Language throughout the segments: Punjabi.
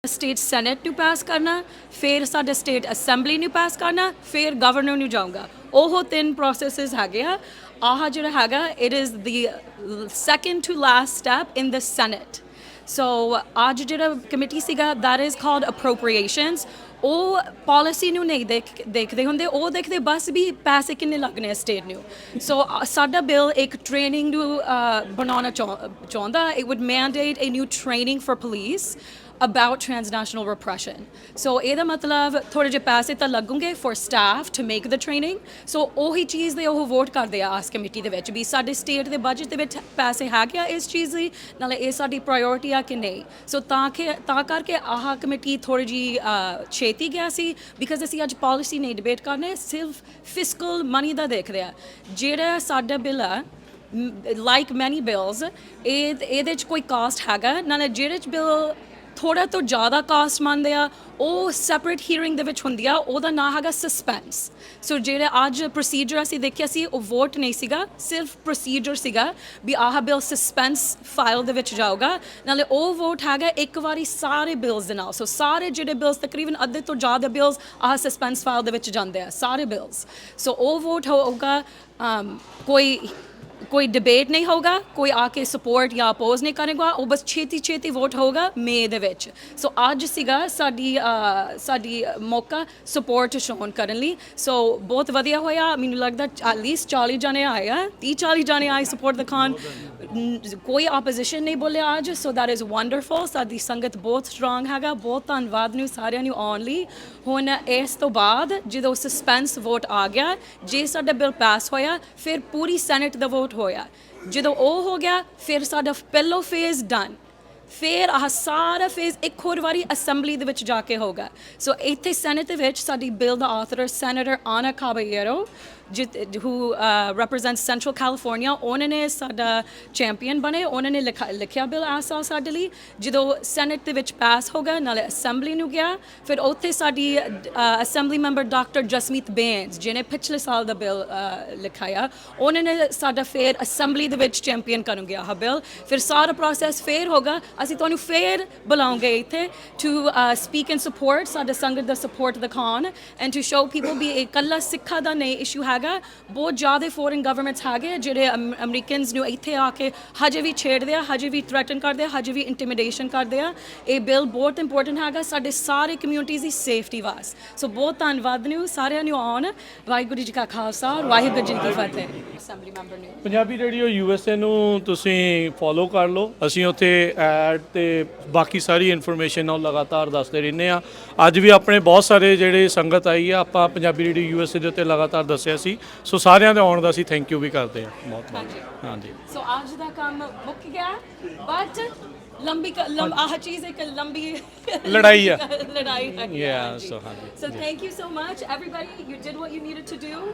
ਸਟੇਟ ਸੈਨੇਟ ਨੂੰ ਪਾਸ ਕਰਨਾ, ਫਿਰ ਸਾਡੇ ਸਟੇਟ ਅਸੈਂਬਲੀ ਨੂੰ ਪਾਸ ਕਰਨਾ, ਫਿਰ ਗਵਰਨਰ ਨੂੰ ਜਾਊਗਾ। ਉਹ ਤਿੰਨ ਪ੍ਰੋਸੈਸਿਸ ਹੈਗੇ ਆ। ਆਹ ਜਿਹੜਾ ਹੈਗਾ it is the second to last step in the senate. So ਅੱਜ ਜਿਹੜਾ ਕਮੇਟੀ ਸੀਗਾ ਦੈਟ ਇਜ਼ ਕਾਲਡ ਅਪਰੋਪਰੀਏਸ਼ਨਸ। ਉਹ ਪਾਲਿਸੀ ਨੂੰ ਨਹੀਂ ਦੇਖਦੇ ਹੁੰਦੇ, ਉਹ ਦੇਖਦੇ ਬਸ ਵੀ ਪੈਸੇ ਕਿੰਨੇ ਲੱਗਣੇ ਆ ਸਟੇਟ ਨੂੰ। ਸੋ ਸਾਡਾ ਬਿੱਲ ਇੱਕ ਟ੍ਰੇਨਿੰਗ ਨੂੰ ਬਣਾਉਣਾ ਚਾਹੁੰਦਾ। It wood mandate A new training for police about transnational repression. So ਇਹਦਾ ਮਤਲਬ ਥੋੜੇ ਜਿਹੇ ਪੈਸੇ ਤਾਂ ਲੱਗੂਗੇ for staff to make the training. So ਉਹੀ ਚੀਜ਼ ਦੇ ਉਹ ਵੋਟ ਕਰਦੇ ਆ ਆਸ ਕਮੇਟੀ ਦੇ ਵਿੱਚ ਵੀ ਸਾਡੇ ਸਟੇਟ ਦੇ ਬਜਟ ਦੇ ਵਿੱਚ ਪੈਸੇ ਹੈਗੇ ਆ ਇਸ ਚੀਜ਼ ਲਈ, ਨਾਲੇ ਇਹ ਸਾਡੀ ਪ੍ਰਾਇੋਰਟੀ ਆ ਕਿ ਨਹੀਂ। ਸੋ ਤਾਂ ਕਰਕੇ ਆਹ ਕਮੇਟੀ ਥੋੜੀ ਜੀ ਛੇਤੀ ਗਿਆ ਸੀ ਬਿਕਾਜ਼ ਅਸੀਂ ਅੱਜ ਪਾਲਿਸੀ ਨਹੀਂ ਡਿਬੇਟ ਕਰਨੇ, ਸਿਰਫ ਫਿਸਕਲ ਮਨੀ ਦਾ ਦੇਖਦੇ ਆ। ਜਿਹੜਾ ਸਾਡਾ ਬਿੱਲ ਆ ਲਾਈਕ ਮੈਨੀ ਬਿਲਸ ਇਹਦੇ 'ਚ ਕੋਈ ਕਾਸਟ ਹੈਗਾ, ਨਾਲੇ ਜਿਹੜੇ 'ਚ ਬਿੱਲ ਥੋੜਾ ਤੋਂ ਜ਼ਿਆਦਾ ਕਾਸਟ ਮੰਨਦੇ ਆ ਉਹ ਸੈਪਰੇਟ ਹੀਅਰਿੰਗ ਦੇ ਵਿੱਚ ਹੁੰਦੀ ਆ। ਉਹਦਾ ਨਾਂ ਹੈਗਾ ਸਸਪੈਂਸ। ਸੋ ਜਿਹੜੇ ਅੱਜ ਪ੍ਰੋਸੀਜਰ ਅਸੀਂ ਦੇਖਿਆ ਸੀ ਉਹ ਵੋਟ ਨਹੀਂ ਸੀਗਾ, ਸਿਰਫ ਪ੍ਰੋਸੀਜਰ ਸੀਗਾ ਵੀ ਆਹ ਬਿੱਲ ਸਸਪੈਂਸ ਫਾਈਲ ਦੇ ਵਿੱਚ ਜਾਊਗਾ। ਨਾਲੇ ਉਹ ਵੋਟ ਹੈਗਾ ਇੱਕ ਵਾਰੀ ਸਾਰੇ ਬਿਲਸ ਦੇ ਨਾਲ। ਸੋ ਸਾਰੇ ਜਿਹੜੇ ਬਿਲਸ ਤਕਰੀਬਨ ਅੱਧੇ ਤੋਂ ਜ਼ਿਆਦਾ ਬਿਲਸ ਆਹ ਸਸਪੈਂਸ ਫਾਈਲ ਦੇ ਵਿੱਚ ਜਾਂਦੇ ਆ ਸਾਰੇ ਬਿਲਸ। ਸੋ ਉਹ ਵੋਟ ਹੋਊਗਾ, ਕੋਈ ਡਿਬੇਟ ਨਹੀਂ ਹੋਊਗਾ, ਕੋਈ ਆ ਕੇ ਸਪੋਰਟ ਜਾਂ ਅਪੋਜ਼ ਨਹੀਂ ਕਰੇਗਾ, ਉਹ ਬਸ ਛੇਤੀ ਵੋਟ ਹੋਊਗਾ ਮੇ ਦੇ ਵਿੱਚ। ਸੋ ਅੱਜ ਸੀਗਾ ਸਾਡੀ ਮੌਕਾ ਸਪੋਰਟ ਸ਼ੋਨ ਕਰਨ ਲਈ। ਸੋ ਬਹੁਤ ਵਧੀਆ ਹੋਇਆ। ਮੈਨੂੰ ਲੱਗਦਾ ਐਟਲੀਸਟ 40 ਜਣੇ ਆਏ ਆ, 30-40 ਜਣੇ ਆਏ ਸਪੋਰਟ ਦਿਖਾਉਣ। ਕੋਈ ਆਪੋਜੀਸ਼ਨ ਨਹੀਂ ਬੋਲਿਆ ਅੱਜ। So that is wonderful. ਸਾਡੀ ਸੰਗਤ ਬਹੁਤ ਸਟਰੋਂਗ ਹੈਗਾ। ਬਹੁਤ ਧੰਨਵਾਦ ਨੂੰ ਸਾਰਿਆਂ ਨੂੰ ਆਉਣ ਲਈ। ਹੁਣ ਇਸ ਤੋਂ ਬਾਅਦ ਜਦੋਂ ਸਸਪੈਂਸ ਵੋਟ ਆ ਗਿਆ, ਜੇ ਸਾਡਾ ਬਿੱਲ ਪਾਸ ਹੋਇਆ ਫਿਰ ਪੂਰੀ ਸੈਨੇਟ ਦਾ ਵੋਟ ਹੋਇਆ। ਜਦੋਂ ਉਹ ਹੋ ਗਿਆ ਫਿਰ ਸਾਡਾ ਪਹਿਲੋ ਫੇਜ਼ ਡਨ। ਫਿਰ ਆਹ ਸਾਰਾ ਫੇਜ਼ ਇੱਕ ਹੋਰ ਵਾਰੀ ਅਸੈਂਬਲੀ ਦੇ ਵਿੱਚ ਜਾ ਕੇ ਹੋਗਾ। ਸੋ ਇੱਥੇ ਸੈਨੇਟ ਦੇ ਵਿੱਚ ਸਾਡੀ ਬਿੱਲ ਦਾ ਆਥਰ ਸੈਨੇਟਰ ਆਨਾ ਕਾਬੇਰੋ who represents Central California, ਉਹਨਾਂ ਨੇ ਸਾਡਾ ਚੈਂਪੀਅਨ ਬਣੇ। ਉਹਨਾਂ ਨੇ ਲਿਖਿਆ ਬਿੱਲ ਆ ਸਾਲ ਸਾਡੇ ਲਈ। ਜਦੋਂ ਸੈਨੇਟ ਦੇ ਵਿੱਚ ਪਾਸ ਹੋ ਗਿਆ ਨਾਲੇ ਅਸੈਂਬਲੀ ਨੂੰ ਗਿਆ, ਫਿਰ ਉੱਥੇ ਸਾਡੀ ਅਸੈਂਬਲੀ ਮੈਂਬਰ ਡਾਕਟਰ ਜਸਮੀਤ ਬੇਂਸ ਜਿਹਨੇ ਪਿਛਲੇ ਸਾਲ ਦਾ ਬਿੱਲ ਲਿਖਾਇਆ, ਉਹਨਾਂ ਨੇ ਸਾਡਾ ਫਿਰ ਅਸੈਂਬਲੀ ਦੇ ਵਿੱਚ ਚੈਂਪੀਅਨ ਕਰਨਗੇ ਆਹ ਬਿੱਲ। ਫਿਰ ਸਾਰਾ ਪ੍ਰੋਸੈਸ ਫਿਰ ਹੋਗਾ। ਅਸੀਂ ਤੁਹਾਨੂੰ ਫਿਰ ਬੁਲਾਉਂਗੇ ਇੱਥੇ ਟੂ ਸਪੀਕ ਇਨ ਸਪੋਰਟ, ਸਾਡੇ ਸੰਗਤ ਦਾ ਸਪੋਰਟ ਦਿਖਾਉਣ ਐਂਡ ਟੂ ਸ਼ੋ ਪੀਪਲ ਵੀ ਇਹ ਇਕੱਲਾ ਸਿੱਖਾਂ ਦਾ ਨਹੀਂ ਇਸ਼ੂ ਹੈਗਾ। ਬਹੁਤ ਜ਼ਿਆਦਾ ਫੋਰਨ ਗਵਰਨਮੈਂਟਸ ਹੈਗੇ ਜਿਹੜੇ ਅਮਰੀਕਨਸ ਨੂੰ ਇੱਥੇ ਆ ਕੇ ਹਜੇ ਵੀ ਛੇੜਦੇ ਆ, ਹਜੇ ਵੀ ਥ੍ਰੈਟਨ ਕਰਦੇ ਆ, ਹਜੇ ਵੀ ਇੰਟੀਮੀਡੇਸ਼ਨ ਕਰਦੇ ਆ। ਇਹ ਬਿੱਲ ਬਹੁਤ ਇੰਪੋਰਟੈਂਟ ਹੈਗਾ ਸਾਡੇ ਸਾਰੇ ਕਮਿਊਨਿਟੀਜ਼ ਦੀ ਸੇਫਟੀ ਵਾਸਤੇ। ਸੋ ਬਹੁਤ ਧੰਨਵਾਦ ਨੂੰ ਸਾਰਿਆਂ ਨੂੰ ਆਉਣ। ਵਾਹਿਗੁਰੂ ਜੀ ਕਾ ਖਾਲਸਾ, ਵਾਹਿਗੁਰੂ ਜੀ ਕੀ ਫਤਿਹ। ਅਸੈਂਬਲੀ ਮੈਂਬਰ ਨੂੰ ਪੰਜਾਬੀ ਰੇਡੀਓ USA ਨੂੰ ਤੁਸੀਂ ਫੋਲੋ ਕਰ ਲਓ। ਅਸੀਂ ਉੱਥੇ ਐਡ ਤੇ ਬਾਕੀ ਸਾਰੀ ਇਨਫੋਰਮੇਸ਼ਨ ਉਹ ਲਗਾਤਾਰ ਦੱਸਦੇ ਰਹਿੰਦੇ ਆ। ਅੱਜ ਵੀ ਆਪਣੇ ਬਹੁਤ ਸਾਰੇ ਜਿਹੜੇ ਸੰਗਤ ਆਈ ਆ, ਆਪਾਂ ਪੰਜਾਬੀ ਰੇਡੀਓ USA ਦੇ ਉੱਤੇ ਲਗਾਤਾਰ ਦੱਸਿਆ ਸੀ। ਸੋ ਸਾਰਿਆਂ ਦੇ ਆਉਣ ਦਾ ਅਸੀਂ ਥੈਂਕ ਯੂ ਵੀ ਕਰਦੇ ਹਾਂ ਬਹੁਤ। ਹਾਂਜੀ ਸੋ ਅੱਜ ਦਾ ਕੰਮ ਮੁੱਕ ਗਿਆ, ਬਟ ਆਹ ਚੀਜ਼ ਇੱਕ ਲੰਬੀ ਲੜਾਈ ਆ। ਲੜਾਈ ਹੈ। ਹਾਂਜੀ। So thank you so much everybody, you did what you needed to do.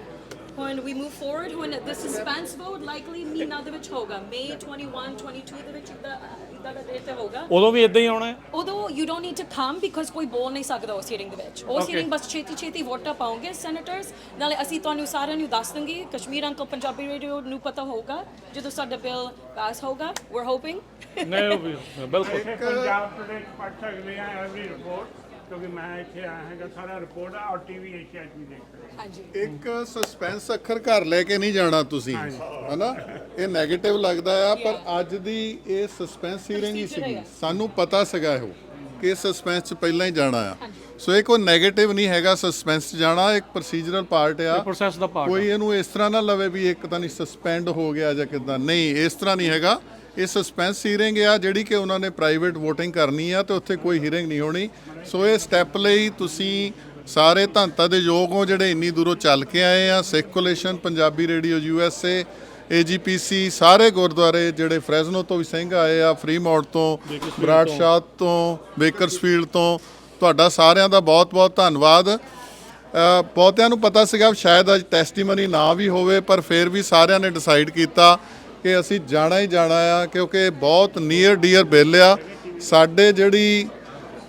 When we move forward, when the suspense vote likely ਮਹੀਨਾ ਦੇ ਵਿੱਚ ਹੋਗਾ, May 21-22 ਦੇ ਵਿੱਚ ਇਦਾਂ ਦਾ ਡੇਟ ਹੋਗਾ। ਉਦੋਂ ਵੀ ਇਦਾਂ ਹੀ ਆਉਣਾ ਹੈ। ਉਦੋਂ you don't need to come because ਕੋਈ ਬੋਲ ਨਹੀਂ ਸਕਦਾ ਉਸ ਹੀਅਰਿੰਗ ਦੇ ਵਿੱਚ। ਉਸ ਹੀਅਰਿੰਗ ਬਸ ਛੇਤੀ ਵੋਟਾਂ ਪਾਉਂਗੇ ਸੈਨੇਟਰਸ। ਨਾਲੇ ਅਸੀਂ ਤੁਹਾਨੂੰ ਸਾਰਿਆਂ ਨੂੰ ਦੱਸ ਦਾਂਗੇ। ਕਸ਼ਮੀਰ ਅੰਕਲ ਪੰਜਾਬੀ ਰੇਡੀਓ ਨੂੰ ਪਤਾ ਹੋਊਗਾ ਜਦੋਂ ਸਾਡਾ ਬਿੱਲ ਪਾਸ ਹੋਊਗਾ। we're hoping ਨਹੀਂ ਉਹ ਵੀ ਬਿਲਕੁਲ ਪੰਜਾਬ ਟੁਡੇ ਪੜ੍ਹ ਸਕਦੇ ਆ ਐਵਰੀ ਰਿਪੋਰਟ, ਕਿਉਂਕਿ ਮੈਂ ਇੱਥੇ ਆਇਆ ਹੈਗਾ ਸਾਰਾ ਰਿਪੋਰਟ ਆ ਔਰ TV ਏਸ਼ੀਆ ਵੀ ਦੇਖ ਰਹੇ। ਹਾਂਜੀ ਇੱਕ ਸਸਪੈਂਸ ਅੱਖਰ ਘਰ ਲੈ ਕੇ ਨਹੀਂ ਜਾਣਾ ਤੁਸੀਂ, ਹਨਾ। ਇਹ ਨੈਗੇਟਿਵ ਲੱਗਦਾ ਆ, ਪਰ ਅੱਜ ਦੀ ਇਹ ਸਸਪੈਂਸ ਹੀਅਰਿੰਗ ਹੀ ਸੀਗੀ। ਸਾਨੂੰ ਪਤਾ ਸੀਗਾ ਇਹੋ ਕਿ ਸਸਪੈਂਸ 'ਚ ਪਹਿਲਾਂ ਹੀ ਜਾਣਾ ਆ। ਸੋ ਇਹ ਕੋਈ ਨੈਗੇਟਿਵ ਨਹੀਂ ਹੈਗਾ ਸਸਪੈਂਸ 'ਚ ਜਾਣਾ, ਇੱਕ ਪ੍ਰੋਸੀਜਰਲ ਪਾਰਟ ਆ, ਪ੍ਰੋਸੈਸ ਦਾ ਪਾਰਟ। ਕੋਈ ਇਹਨੂੰ ਇਸ ਤਰ੍ਹਾਂ ਨਾ ਲਵੇ ਵੀ ਇੱਕ ਤਾਂ ਨਹੀਂ ਸਸਪੈਂਡ ਹੋ ਗਿਆ ਜਾਂ ਕਿੱਦਾਂ, ਨਹੀਂ ਇਸ ਤਰ੍ਹਾਂ ਨਹੀਂ ਹੈਗਾ। ਇਹ ਸਸਪੈਂਸ ਹੀਅਰਿੰਗ ਆ ਜਿਹੜੀ ਕਿ ਉਹਨਾਂ ਨੇ ਪ੍ਰਾਈਵੇਟ ਵੋਟਿੰਗ ਕਰਨੀ ਆ ਤੇ ਉੱਥੇ ਕੋਈ ਹੀਅਰਿੰਗ ਨਹੀਂ ਹੋਣੀ। ਸੋ ਇਹ ਸਟੈਪ ਲਈ ਤੁਸੀਂ ਸਾਰੇ ਧੰਨਤਾ ਦੇ ਯੋਗ ਹੋ ਜਿਹੜੇ ਇੰਨੀ ਦੂਰੋਂ ਚੱਲ ਕੇ ਆਏ ਆ। ਸਿੱਖ ਕੋਲੇਸ਼ਨ, ਪੰਜਾਬੀ ਰੇਡੀਓ USA, AGPC, ਸਾਰੇ ਗੁਰਦੁਆਰੇ ਜਿਹੜੇ ਫਰੈਜ਼ਨੋ ਤੋਂ ਵੀ ਸਿੰਘ ਆਏ ਆ, ਫਰੀਮੌਂਟ ਤੋਂ, ਬਰਾਡਸ਼ਾਹ ਤੋਂ, ਬੇਕਰਸਫੀਲਡ ਤੋਂ, ਤੁਹਾਡਾ ਸਾਰਿਆਂ ਦਾ ਬਹੁਤ ਧੰਨਵਾਦ। ਬਹੁਤਿਆਂ ਨੂੰ ਪਤਾ ਸੀਗਾ ਸ਼ਾਇਦ ਅੱਜ ਟੈਸਟੀਮਨੀ ਨਾ ਵੀ ਹੋਵੇ, ਪਰ ਫਿਰ ਵੀ ਸਾਰਿਆਂ ਨੇ ਡਿਸਾਈਡ ਕੀਤਾ ਕਿ ਅਸੀਂ ਜਾਣਾ ਹੀ ਜਾਣਾ ਆ, ਕਿਉਂਕਿ ਬਹੁਤ ਨੀਅਰ ਡੀਅਰ ਬਿੱਲ ਆ।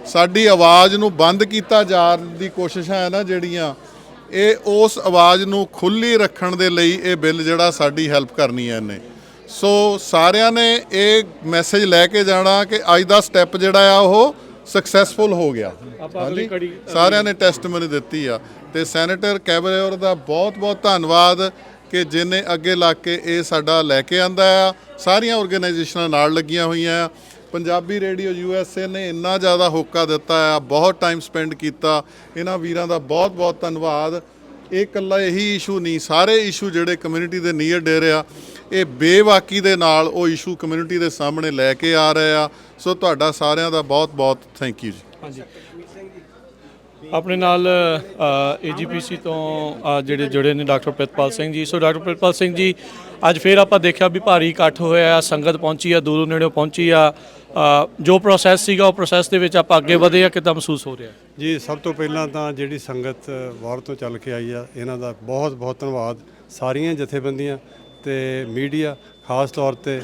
ਸਾਡੀ ਆਵਾਜ਼ ਨੂੰ ਬੰਦ ਕੀਤਾ ਜਾਣ ਦੀ ਕੋਸ਼ਿਸ਼ਾਂ ਹੈ ਨਾ ਜਿਹੜੀਆਂ, ਇਹ ਉਸ ਆਵਾਜ਼ ਨੂੰ ਖੁੱਲ੍ਹੀ ਰੱਖਣ ਦੇ ਲਈ ਇਹ ਬਿੱਲ ਜਿਹੜਾ ਸਾਡੀ ਹੈਲਪ ਕਰਨੀ ਹੈ ਇਹਨੇ। ਸੋ ਸਾਰਿਆਂ ਨੇ ਇਹ ਮੈਸੇਜ ਲੈ ਕੇ ਜਾਣਾ ਕਿ ਅੱਜ ਦਾ ਸਟੈਪ ਜਿਹੜਾ ਆ ਉਹ ਸਕਸੈਸਫੁਲ ਹੋ ਗਿਆ। ਆਪਾਂ ਅਗਲੀ ਕੜੀ ਸਾਰਿਆਂ ਨੇ ਟੈਸਟਮਨੀ ਦਿੱਤੀ ਆ ਤੇ ਸੈਨੇਟਰ ਕੈਬਰੇਅਰ ਦਾ ਬਹੁਤ ਧੰਨਵਾਦ ਕਿ ਜਿਹਨੇ ਅੱਗੇ ਲੱਗ ਕੇ ਇਹ ਸਾਡਾ ਲੈ ਕੇ ਆਂਦਾ ਆ। ਸਾਰੀਆਂ ਆਰਗੇਨਾਈਜੇਸ਼ਨਾਂ ਨਾਲ ਲੱਗੀਆਂ ਹੋਈਆਂ ਆ। ਪੰਜਾਬੀ ਰੇਡੀਓ USA ਨੇ ਇੰਨਾ ਜ਼ਿਆਦਾ ਹੋਕਾ ਦਿੱਤਾ ਆ, ਬਹੁਤ ਟਾਈਮ ਸਪੈਂਡ ਕੀਤਾ। ਇਹਨਾਂ ਵੀਰਾਂ ਦਾ ਬਹੁਤ ਧੰਨਵਾਦ। ਇਹ ਇਕੱਲਾ ਇਹੀ ਇਸ਼ੂ ਨਹੀਂ, ਸਾਰੇ ਇਸ਼ੂ ਜਿਹੜੇ ਕਮਿਊਨਿਟੀ ਦੇ ਨੀਅਰ ਡੇਰ ਆ, ਇਹ ਬੇਵਾਕੀ ਦੇ ਨਾਲ ਉਹ ਇਸ਼ੂ ਕਮਿਊਨਿਟੀ ਦੇ ਸਾਹਮਣੇ ਲੈ ਕੇ ਆ ਰਹੇ ਆ। ਸੋ ਤੁਹਾਡਾ ਸਾਰਿਆਂ ਦਾ ਬਹੁਤ ਥੈਂਕ ਯੂ ਜੀ। ਹਾਂਜੀ, ਆਪਣੇ ਨਾਲ AGPC ਤੋਂ ਜਿਹੜੇ ਜੁੜੇ ਨੇ doctor Pritpal Singh ji. So doctor Pritpal Singh ji, ਅੱਜ ਫਿਰ ਆਪਾਂ ਦੇਖਿਆ ਵੀ ਭਾਰੀ ਇਕੱਠ ਹੋਇਆ, ਸੰਗਤ ਪਹੁੰਚੀ ਆ, ਦੂਰੋਂ ਨੇੜਿਓਂ ਪਹੁੰਚੀ ਆ। ਜੋ ਪ੍ਰੋਸੈਸ ਸੀਗਾ ਉਹ ਪ੍ਰੋਸੈਸ ਦੇ ਵਿੱਚ ਆਪਾਂ ਅੱਗੇ ਵਧੇ ਆ, ਕਿੱਦਾਂ ਮਹਿਸੂਸ ਹੋ ਰਿਹਾ? ਜੀ, ਸਭ ਤੋਂ ਪਹਿਲਾਂ ਤਾਂ ਜਿਹੜੀ ਸੰਗਤ ਬਾਹਰ ਤੋਂ ਚੱਲ ਕੇ ਆਈ ਆ, ਇਹਨਾਂ ਦਾ ਬਹੁਤ ਧੰਨਵਾਦ। ਸਾਰੀਆਂ ਜਥੇਬੰਦੀਆਂ ਤੇ ਮੀਡੀਆ, ਖਾਸ ਤੌਰ ਤੇ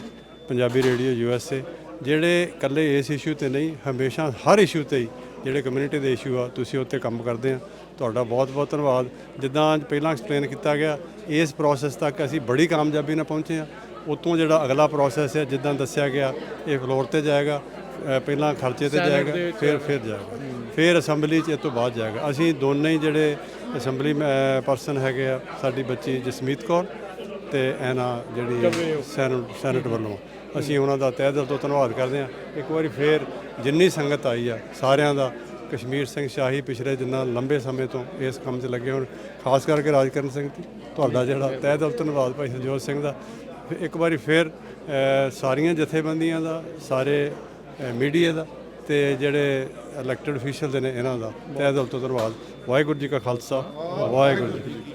ਪੰਜਾਬੀ ਰੇਡੀਓ USA, ਜਿਹੜੇ ਇਕੱਲੇ ਇਸ ਇਸ਼ੂ ਤੇ ਨਹੀਂ, ਹਮੇਸ਼ਾ ਹਰ ਇਸ਼ੂ ਤੇ ਹੀ ਜਿਹੜੇ ਕਮਿਊਨਿਟੀ ਦੇ ਇਸ਼ੂ ਆ ਤੁਸੀਂ ਉੱਤੇ ਕੰਮ ਕਰਦੇ ਆ। ਤੁਹਾਡਾ ਬਹੁਤ ਧੰਨਵਾਦ। ਜਿੱਦਾਂ ਪਹਿਲਾਂ ਐਕਸਪਲੇਨ ਕੀਤਾ ਗਿਆ, ਇਸ ਪ੍ਰੋਸੈਸ ਤੱਕ ਅਸੀਂ ਬੜੀ ਕਾਮਯਾਬੀ ਨਾਲ ਪਹੁੰਚੇ ਆ। ਉਤੋਂ ਜਿਹੜਾ ਅਗਲਾ ਪ੍ਰੋਸੈਸ ਹੈ, ਜਿੱਦਾਂ ਦੱਸਿਆ ਗਿਆ, ਇਹ ਫਲੋਰ ਤੇ ਜਾਏਗਾ, ਪਹਿਲਾਂ ਖਰਚੇ ਤੇ ਜਾਏਗਾ, ਫਿਰ ਜਾਏਗਾ, ਫਿਰ ਅਸੈਂਬਲੀ 'ਚ, ਇਹ ਤੋਂ ਬਾਅਦ ਜਾਏਗਾ। ਅਸੀਂ ਦੋਨੇ ਹੀ ਜਿਹੜੇ ਅਸੈਂਬਲੀ ਪਰਸਨ ਹੈਗੇ ਆ, ਸਾਡੀ ਬੱਚੀ ਜਸਮੀਤ ਕੌਰ ਤੇ ਐਨਾ ਜਿਹੜੀ ਸੈਨੇਟ ਵੱਲੋਂ, ਅਸੀਂ ਉਹਨਾਂ ਦਾ ਤਹਿ ਦਿਲ ਤੋਂ ਧੰਨਵਾਦ ਕਰਦੇ ਹਾਂ। ਇੱਕ ਵਾਰੀ ਫਿਰ ਜਿੰਨੀ ਸੰਗਤ ਆਈ ਆ, ਸਾਰਿਆਂ ਦਾ। ਕਸ਼ਮੀਰ ਸਿੰਘ ਸ਼ਾਹੀ ਪਿਛਲੇ ਜਿੰਨਾ ਲੰਬੇ ਸਮੇਂ ਤੋਂ ਇਸ ਕੰਮ 'ਚ ਲੱਗੇ ਹੋਣ, ਖਾਸ ਕਰਕੇ ਰਾਜਕਰਨ ਸਿੰਘ ਜੀ, ਤੁਹਾਡਾ ਜਿਹੜਾ ਤਹਿ ਦਿਲ ਧੰਨਵਾਦ ਭਾਈ ਸਰਜੋਤ ਸਿੰਘ ਦਾ। ਇੱਕ ਵਾਰੀ ਫਿਰ ਸਾਰੀਆਂ ਜਥੇਬੰਦੀਆਂ ਦਾ, ਸਾਰੇ ਮੀਡੀਆ ਦਾ ਤੇ ਜਿਹੜੇ ਇਲੈਕਟਡ ਅਫੀਸ਼ੀਅਲ ਦੇ ਨੇ, ਇਹਨਾਂ ਦਾ ਤਹਿ ਦਿਲ ਤੋਂ ਧੰਨਵਾਦ। ਵਾਹਿਗੁਰੂ ਜੀ ਕਾ ਖਾਲਸਾ, ਵਾਹਿਗੁਰੂ ਜੀ ਕੀ ਫਤਿਹ।